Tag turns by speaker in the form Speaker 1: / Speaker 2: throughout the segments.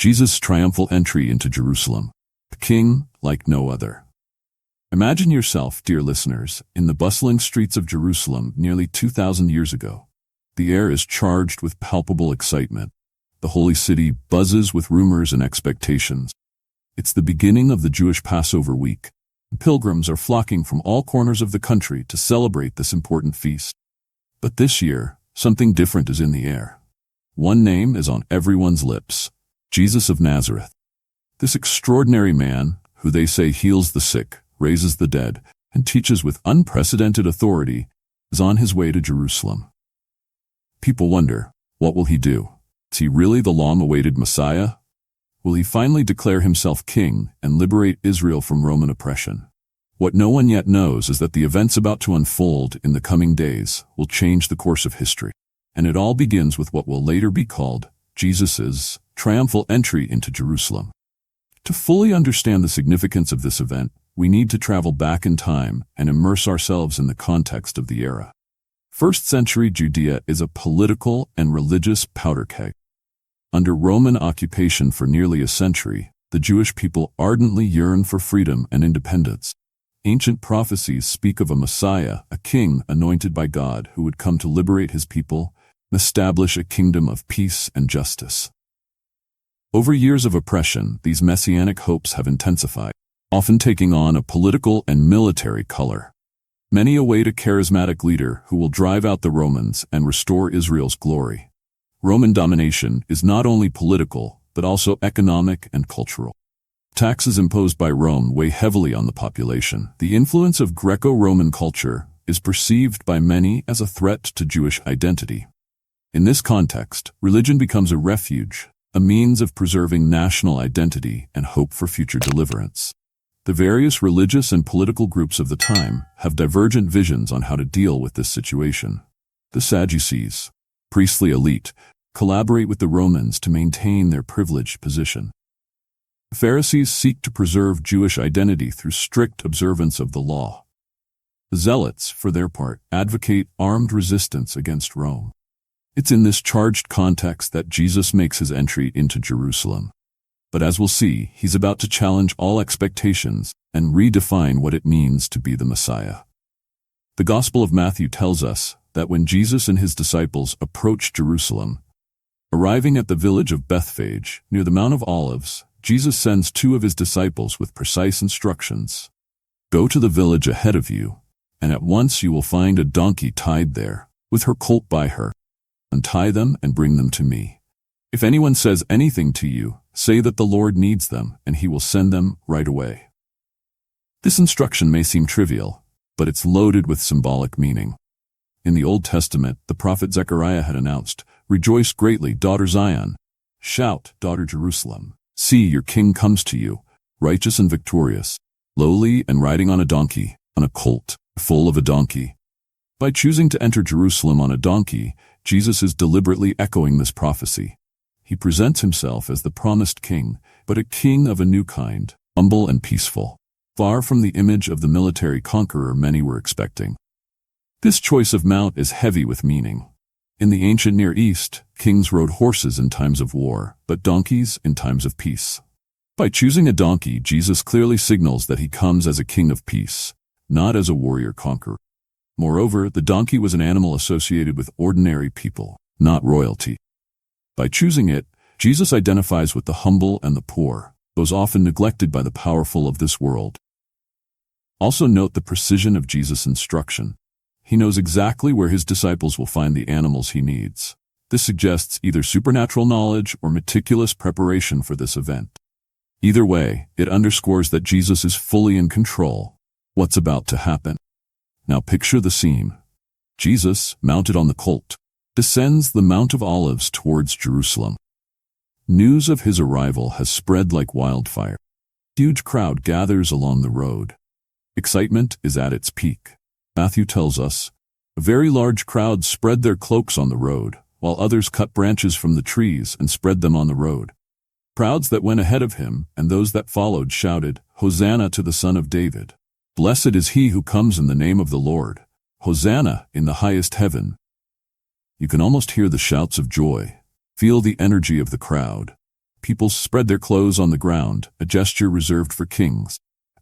Speaker 1: Jesus' triumphal entry into Jerusalem, a king like no other. Imagine yourself, dear listeners, in the bustling streets of Jerusalem nearly 2,000 years ago. The air is charged with palpable excitement. The holy city buzzes with rumors and expectations. It's the beginning of the Jewish Passover week. Pilgrims are flocking from all corners of the country to celebrate this important feast. But this year, something different is in the air. One name is on everyone's lips: Jesus of Nazareth. This extraordinary man, who they say heals the sick, raises the dead, and teaches with unprecedented authority, is on his way to Jerusalem. People wonder, what will he do? Is he really the long-awaited Messiah? Will he finally declare himself king and liberate Israel from Roman oppression? What no one yet knows is that the events about to unfold in the coming days will change the course of history. And it all begins with what will later be called Jesus' triumphal entry into Jerusalem. To fully understand the significance of this event, we need to travel back in time and immerse ourselves in the context of the era. First-century Judea is a political and religious powder keg. Under Roman occupation for nearly a century, the Jewish people ardently yearn for freedom and independence. Ancient prophecies speak of a Messiah, a king anointed by God who would come to liberate his people and establish a kingdom of peace and justice. Over years of oppression, these messianic hopes have intensified, often taking on a political and military color. Many await a charismatic leader who will drive out the Romans and restore Israel's glory. Roman domination is not only political, but also economic and cultural. Taxes imposed by Rome weigh heavily on the population. The influence of Greco-Roman culture is perceived by many as a threat to Jewish identity. In this context, religion becomes a refuge, a means of preserving national identity and hope for future deliverance. The various religious and political groups of the time have divergent visions on how to deal with this situation. The Sadducees, priestly elite, collaborate with the Romans to maintain their privileged position. The Pharisees seek to preserve Jewish identity through strict observance of the law. The Zealots, for their part, advocate armed resistance against Rome. It's in this charged context that Jesus makes his entry into Jerusalem. But as we'll see, he's about to challenge all expectations and redefine what it means to be the Messiah. The Gospel of Matthew tells us that when Jesus and his disciples approached Jerusalem, arriving at the village of Bethphage, near the Mount of Olives, Jesus sends two of his disciples with precise instructions. Go to the village ahead of you, and at once you will find a donkey tied there, with her colt by her. Untie them and bring them to me. If anyone says anything to you, say that the Lord needs them, and he will send them right away. This instruction may seem trivial, but it's loaded with symbolic meaning. In the Old Testament, the prophet Zechariah had announced, "Rejoice greatly, daughter Zion. Shout, daughter Jerusalem. See, your king comes to you, righteous and victorious, lowly and riding on a donkey, on a colt, foal of a donkey." By choosing to enter Jerusalem on a donkey, Jesus is deliberately echoing this prophecy. He presents himself as the promised king, but a king of a new kind, humble and peaceful, far from the image of the military conqueror many were expecting. This choice of mount is heavy with meaning. In the ancient Near East, kings rode horses in times of war, but donkeys in times of peace. By choosing a donkey, Jesus clearly signals that he comes as a king of peace, not as a warrior conqueror. Moreover, the donkey was an animal associated with ordinary people, not royalty. By choosing it, Jesus identifies with the humble and the poor, those often neglected by the powerful of this world. Also note the precision of Jesus' instruction. He knows exactly where his disciples will find the animals he needs. This suggests either supernatural knowledge or meticulous preparation for this event. Either way, it underscores that Jesus is fully in control. What's about to happen? Now picture the scene. Jesus, mounted on the colt, descends the Mount of Olives towards Jerusalem. News of his arrival has spread like wildfire. A huge crowd gathers along the road. Excitement is at its peak. Matthew tells us, a very large crowd spread their cloaks on the road, while others cut branches from the trees and spread them on the road. Crowds that went ahead of him and those that followed shouted, "Hosanna to the Son of David. Blessed is he who comes in the name of the Lord. Hosanna in the highest heaven." You can almost hear the shouts of joy, feel the energy of the crowd. People spread their clothes on the ground, a gesture reserved for kings.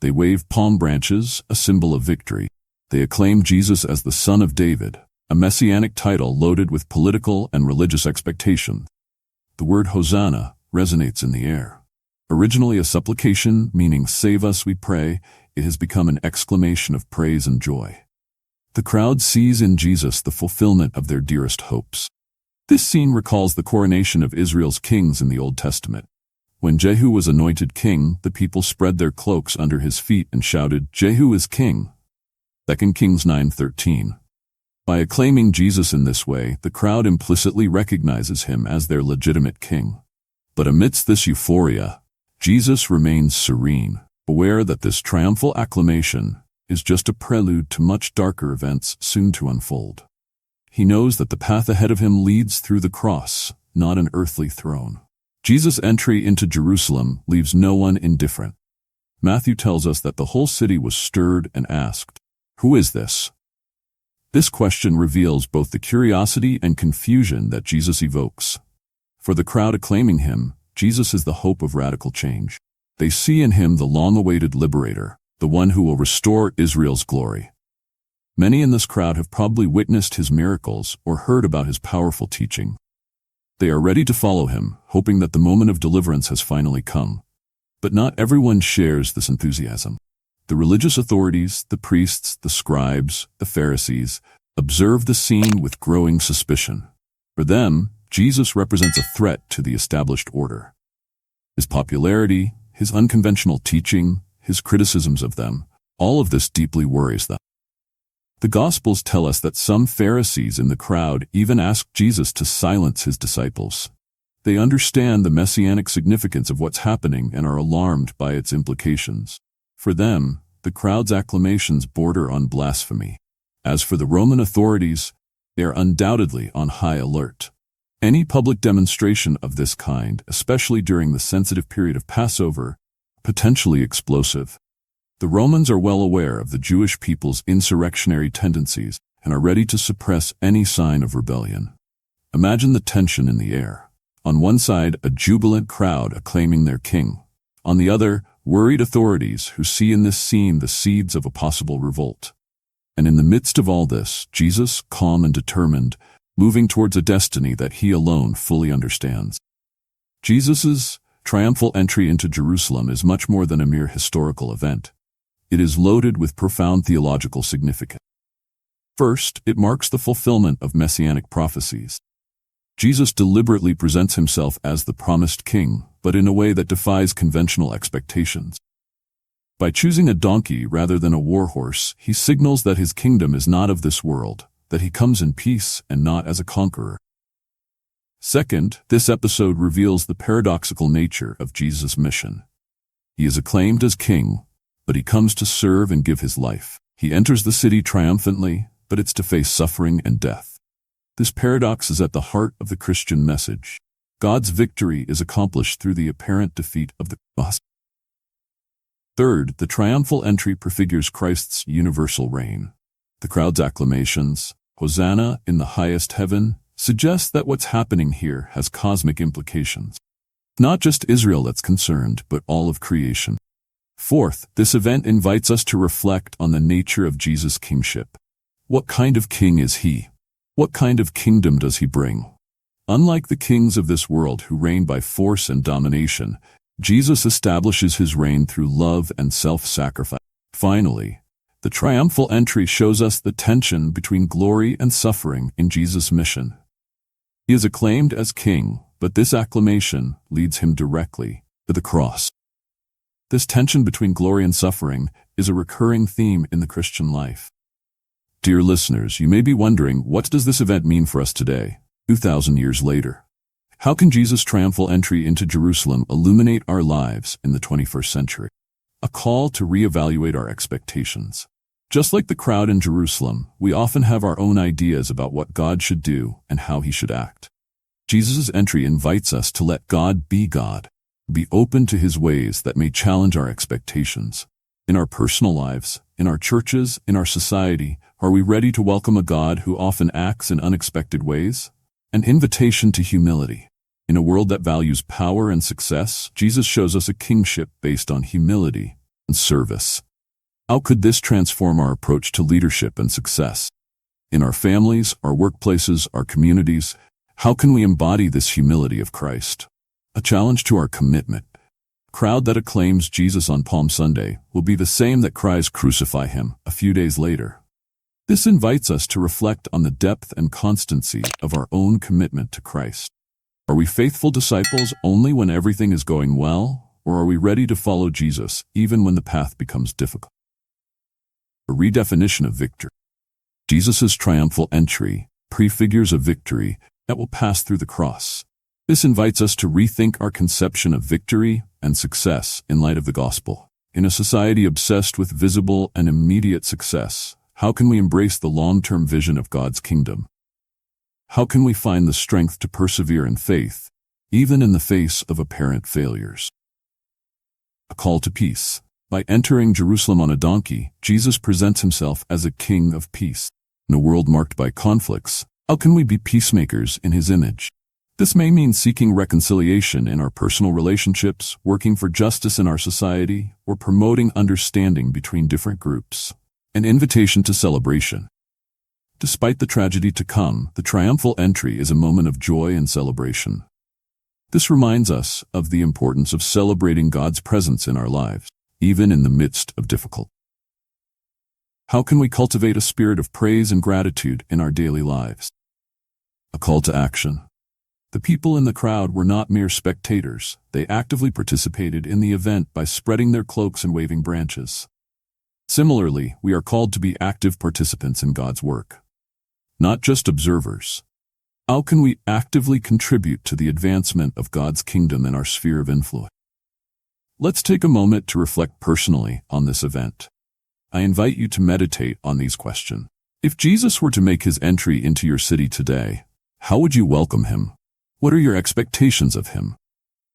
Speaker 1: They wave palm branches, a symbol of victory. They acclaim Jesus as the Son of David, a messianic title loaded with political and religious expectation. The word Hosanna resonates in the air. Originally a supplication meaning "Save us, we pray," it has become an exclamation of praise and joy. The crowd sees in Jesus the fulfillment of their dearest hopes. This scene recalls the coronation of Israel's kings in the Old Testament. When Jehu was anointed king, the people spread their cloaks under his feet and shouted, "Jehu is king." 2 Kings 9:13. By acclaiming Jesus in this way, the crowd implicitly recognizes him as their legitimate king. But amidst this euphoria, Jesus remains serene, aware that this triumphal acclamation is just a prelude to much darker events soon to unfold. He knows that the path ahead of him leads through the cross, not an earthly throne. Jesus' entry into Jerusalem leaves no one indifferent. Matthew tells us that the whole city was stirred and asked, "Who is this?" This question reveals both the curiosity and confusion that Jesus evokes. For the crowd acclaiming him, Jesus is the hope of radical change. They see in him the long-awaited liberator, the one who will restore Israel's glory. Many in this crowd have probably witnessed his miracles or heard about his powerful teaching. They are ready to follow him, hoping that the moment of deliverance has finally come. But not everyone shares this enthusiasm. The religious authorities, the priests, the scribes, the Pharisees, observe the scene with growing suspicion. For them, Jesus represents a threat to the established order. His popularity, his unconventional teaching, his criticisms of them, all of this deeply worries them. The Gospels tell us that some Pharisees in the crowd even asked Jesus to silence his disciples. They understand the messianic significance of what's happening and are alarmed by its implications. For them, the crowd's acclamations border on blasphemy. As for the Roman authorities, they are undoubtedly on high alert. Any public demonstration of this kind, especially during the sensitive period of Passover, potentially explosive. The Romans are well aware of the Jewish people's insurrectionary tendencies and are ready to suppress any sign of rebellion. Imagine the tension in the air. On one side, a jubilant crowd acclaiming their king. On the other, worried authorities who see in this scene the seeds of a possible revolt. And in the midst of all this, Jesus, calm and determined, moving towards a destiny that he alone fully understands. Jesus' triumphal entry into Jerusalem is much more than a mere historical event. It is loaded with profound theological significance. First, it marks the fulfillment of messianic prophecies. Jesus deliberately presents himself as the promised king, but in a way that defies conventional expectations. By choosing a donkey rather than a war horse, he signals that his kingdom is not of this world, that he comes in peace and not as a conqueror. Second, this episode reveals the paradoxical nature of Jesus' mission. He is acclaimed as king, but he comes to serve and give his life. He enters the city triumphantly, but it's to face suffering and death. This paradox is at the heart of the Christian message. God's victory is accomplished through the apparent defeat of the cross. Third, the triumphal entry prefigures Christ's universal reign. The crowd's acclamations, "Hosanna in the highest heaven," suggest that what's happening here has cosmic implications. Not just Israel that's concerned, but all of creation. Fourth, this event invites us to reflect on the nature of Jesus' kingship. What kind of king is he? What kind of kingdom does he bring? Unlike the kings of this world who reign by force and domination, Jesus establishes his reign through love and self-sacrifice. Finally, the triumphal entry shows us the tension between glory and suffering in Jesus' mission. He is acclaimed as king, but this acclamation leads him directly to the cross. This tension between glory and suffering is a recurring theme in the Christian life. Dear listeners, you may be wondering, what does this event mean for us today, 2,000 years later? How can Jesus' triumphal entry into Jerusalem illuminate our lives in the 21st century? A call to reevaluate our expectations. Just like the crowd in Jerusalem, we often have our own ideas about what God should do and how he should act. Jesus' entry invites us to let God, be open to his ways that may challenge our expectations. In our personal lives, in our churches, in our society, are we ready to welcome a God who often acts in unexpected ways? An invitation to humility. In a world that values power and success, Jesus shows us a kingship based on humility and service. How could this transform our approach to leadership and success? In our families, our workplaces, our communities, how can we embody this humility of Christ? A challenge to our commitment. A crowd that acclaims Jesus on Palm Sunday will be the same that cries "Crucify him" a few days later. This invites us to reflect on the depth and constancy of our own commitment to Christ. Are we faithful disciples only when everything is going well, or are we ready to follow Jesus even when the path becomes difficult? A redefinition of victory. Jesus' triumphal entry prefigures a victory that will pass through the cross. This invites us to rethink our conception of victory and success in light of the gospel. In a society obsessed with visible and immediate success, how can we embrace the long-term vision of God's kingdom? How can we find the strength to persevere in faith, even in the face of apparent failures? A call to peace. By entering Jerusalem on a donkey, Jesus presents himself as a king of peace. In a world marked by conflicts, how can we be peacemakers in his image? This may mean seeking reconciliation in our personal relationships, working for justice in our society, or promoting understanding between different groups. An invitation to celebration. Despite the tragedy to come, the triumphal entry is a moment of joy and celebration. This reminds us of the importance of celebrating God's presence in our lives, even in the midst of difficulty. How can we cultivate a spirit of praise and gratitude in our daily lives? A call to action. The people in the crowd were not mere spectators. They actively participated in the event by spreading their cloaks and waving branches. Similarly, we are called to be active participants in God's work, not just observers. How can we actively contribute to the advancement of God's kingdom in our sphere of influence? Let's take a moment to reflect personally on this event. I invite you to meditate on these questions. If Jesus were to make his entry into your city today, how would you welcome him? What are your expectations of him?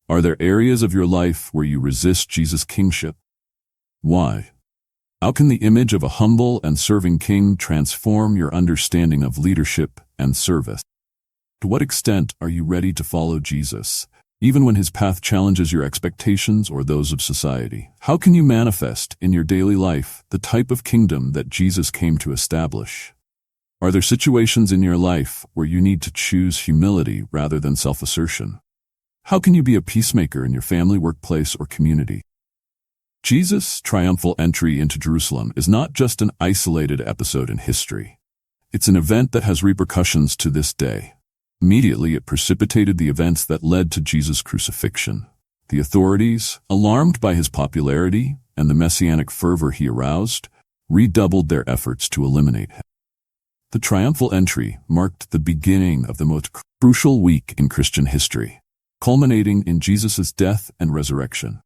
Speaker 1: Are there areas of your life where you resist Jesus' kingship? Why? How can the image of a humble and serving king transform your understanding of leadership and service? To what extent are you ready to follow Jesus, even when his path challenges your expectations or those of society? How can you manifest in your daily life the type of kingdom that Jesus came to establish? Are there situations in your life where you need to choose humility rather than self-assertion? How can you be a peacemaker in your family, workplace, or community? Jesus' triumphal entry into Jerusalem is not just an isolated episode in history. It's an event that has repercussions to this day. Immediately, it precipitated the events that led to Jesus' crucifixion. The authorities, alarmed by his popularity and the messianic fervor he aroused, redoubled their efforts to eliminate him. The triumphal entry marked the beginning of the most crucial week in Christian history, culminating in Jesus' death and resurrection.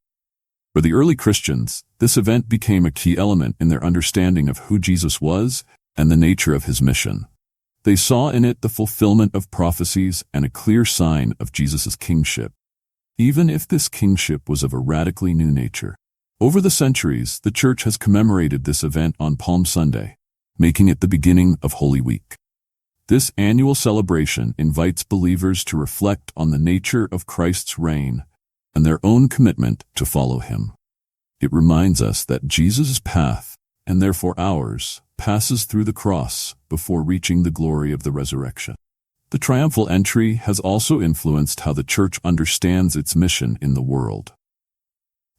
Speaker 1: For the early Christians, this event became a key element in their understanding of who Jesus was and the nature of his mission. They saw in it the fulfillment of prophecies and a clear sign of Jesus' kingship, even if this kingship was of a radically new nature. Over the centuries, the Church has commemorated this event on Palm Sunday, making it the beginning of Holy Week. This annual celebration invites believers to reflect on the nature of Christ's reign and their own commitment to follow him. It reminds us that Jesus' path, and therefore ours, passes through the cross before reaching the glory of the resurrection. The triumphal entry has also influenced how the Church understands its mission in the world.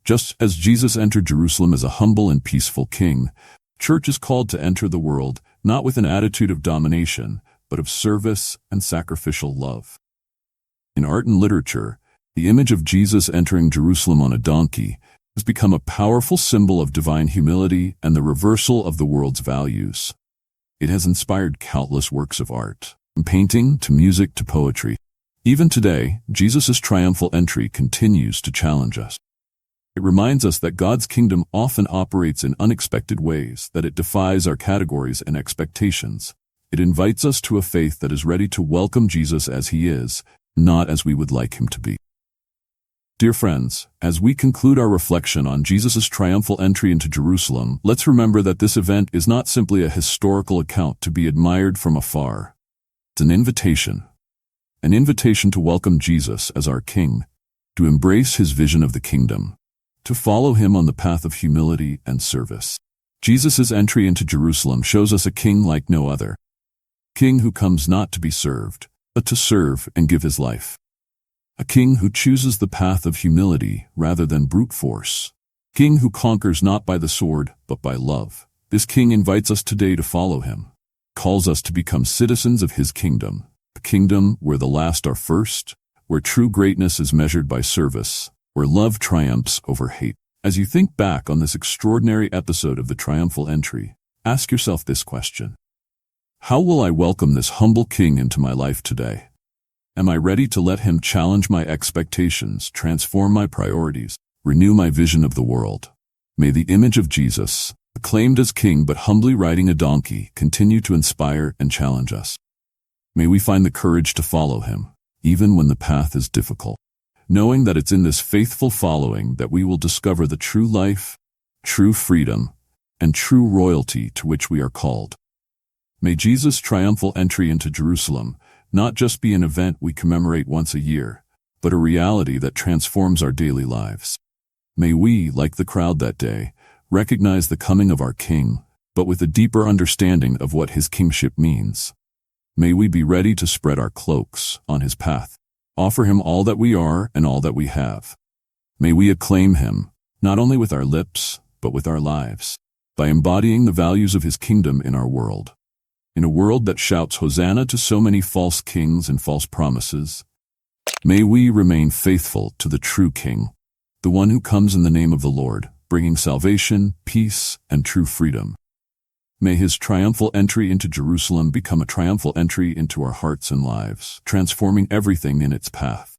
Speaker 1: Just as Jesus entered Jerusalem as a humble and peaceful king, the Church is called to enter the world not with an attitude of domination, but of service and sacrificial love. In art and literature, the image of Jesus entering Jerusalem on a donkey has become a powerful symbol of divine humility and the reversal of the world's values. It has inspired countless works of art, from painting to music to poetry. Even today, Jesus' triumphal entry continues to challenge us. It reminds us that God's kingdom often operates in unexpected ways, that it defies our categories and expectations. It invites us to a faith that is ready to welcome Jesus as he is, not as we would like him to be. Dear friends, as we conclude our reflection on Jesus' triumphal entry into Jerusalem, let's remember that this event is not simply a historical account to be admired from afar. It's an invitation an invitation to welcome Jesus as our King, to embrace his vision of the kingdom, to follow him on the path of humility and service. Jesus' entry into Jerusalem shows us a king like no other. King who comes not to be served, but to serve and give his life. A king who chooses the path of humility rather than brute force. King who conquers not by the sword, but by love. This king invites us today to follow him, calls us to become citizens of his kingdom, a kingdom where the last are first, where true greatness is measured by service, where love triumphs over hate. As you think back on this extraordinary episode of the triumphal entry, ask yourself this question. How will I welcome this humble king into my life today? Am I ready to let him challenge my expectations, transform my priorities, renew my vision of the world? May the image of Jesus, acclaimed as king but humbly riding a donkey, continue to inspire and challenge us. May we find the courage to follow him, even when the path is difficult, knowing that it's in this faithful following that we will discover the true life, true freedom, and true royalty to which we are called. May Jesus' triumphal entry into Jerusalem not just be an event we commemorate once a year, but a reality that transforms our daily lives. May we, like the crowd that day, recognize the coming of our King, but with a deeper understanding of what his kingship means. May we be ready to spread our cloaks on his path, offer him all that we are and all that we have. May we acclaim him, not only with our lips, but with our lives, by embodying the values of his kingdom in our world. In a world that shouts Hosanna to so many false kings and false promises, may we remain faithful to the true King, the one who comes in the name of the Lord, bringing salvation, peace, and true freedom. May his triumphal entry into Jerusalem become a triumphal entry into our hearts and lives, transforming everything in its path.